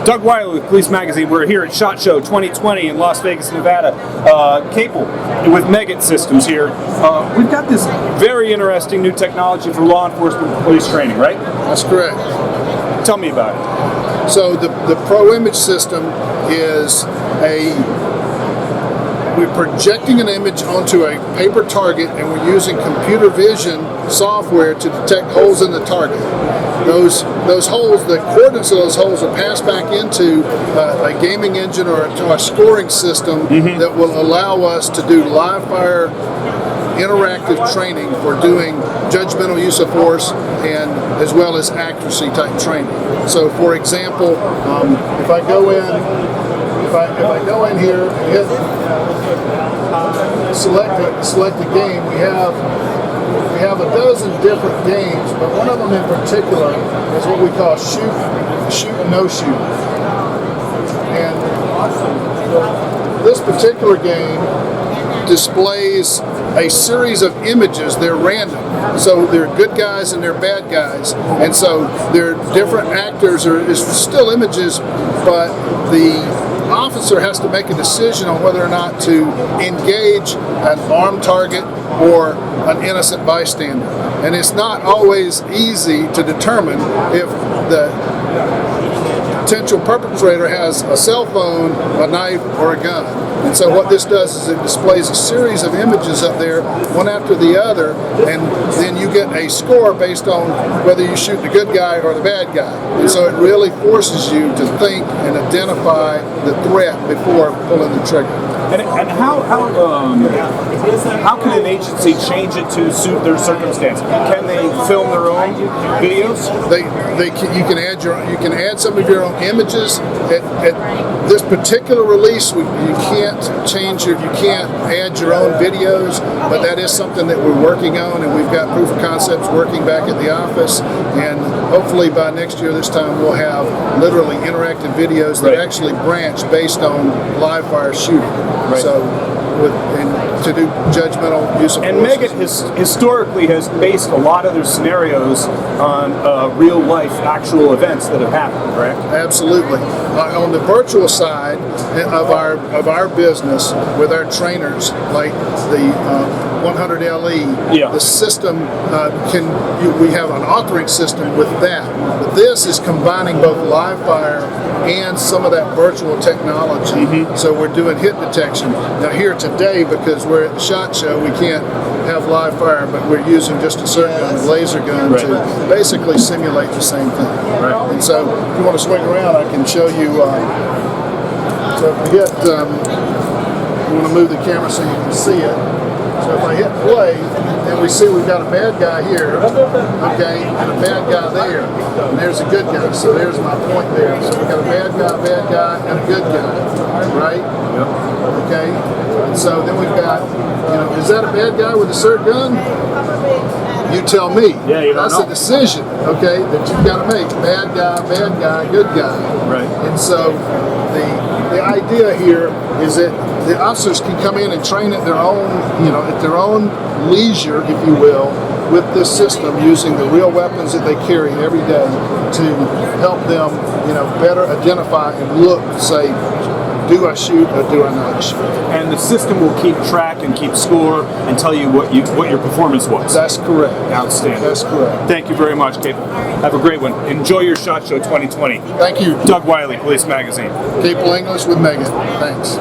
Doug Wyllie with Police Magazine. We're here at SHOT Show 2020 in Las Vegas, Nevada. Capel with Meggitt Systems here. We've got this very interesting new technology for law enforcement and police training, right? That's correct. Tell me about it. So the ProImage system is we're projecting an image onto a paper target, and we're using computer vision software to detect holes in the target. Those holes, the coordinates of those holes are passed back into a gaming engine or a scoring system that will allow us to do live fire interactive training for doing judgmental use of force and as well as accuracy type training. So for example, if I go in here, hit select a game, we have a dozen different games, but one of them in particular is what we call shoot and no shoot. And this particular game displays a series of images. They're random, so they're good guys and they're bad guys, and so they're different actors. It's still images, but the officer has to make a decision on whether or not to engage an armed target or an innocent bystander. And it's not always easy to determine if the potential perpetrator has a cell phone, a knife, or a gun. And so what this does is it displays a series of images up there, one after the other, and then you get a score based on whether you shoot the good guy or the bad guy. And so it really forces you to think and identify the threat before pulling the trigger. And how can an agency change it to suit their circumstances? Can they film their own videos? You can add some of your own images. At this particular release, you can't add your own videos, but that is something that we're working on, and we've got proof of concepts working back at the office, and hopefully by next year this time we'll have literally interactive videos that actually branch based on live fire shooting. Right. So, to do judgmental use of force. And Meggitt historically has based a lot of their scenarios on real life, actual events that have happened, correct? Absolutely. On the virtual side of our business, with our trainers, like the 100LE, the system we have an authoring system with that. But this is combining both live fire and some of that virtual technology. So we're doing hit detection. Now here today, because we're at the SHOT Show, we can't have live fire, but we're using just a certain laser gun to basically simulate the same thing. And so if you want to swing around, I can show you. So if we hit, you want to move the camera so you can see it. So if I hit play, then we see we've got a bad guy here, okay, and a bad guy there, and there's a good guy. So there's my point there. So we've got a bad guy, and a good guy, right? Okay. And so then we've got, is that a bad guy with a cert gun? You tell me. Yeah, you don't That's know. a decision, okay, that you've got to make. Bad guy, good guy. Right. And so the idea here is that the officers can come in and train at their own leisure, if you will, with this system, using the real weapons that they carry every day to help them, better identify and look, say, do I shoot or do I not shoot? And the system will keep track and keep score and tell you what your performance was. That's correct. Outstanding. That's correct. Thank you very much, Capel. Have a great one. Enjoy your SHOT Show 2020. Thank you. Doug Wyllie, Police Magazine. Capel English with Meggitt. Thanks.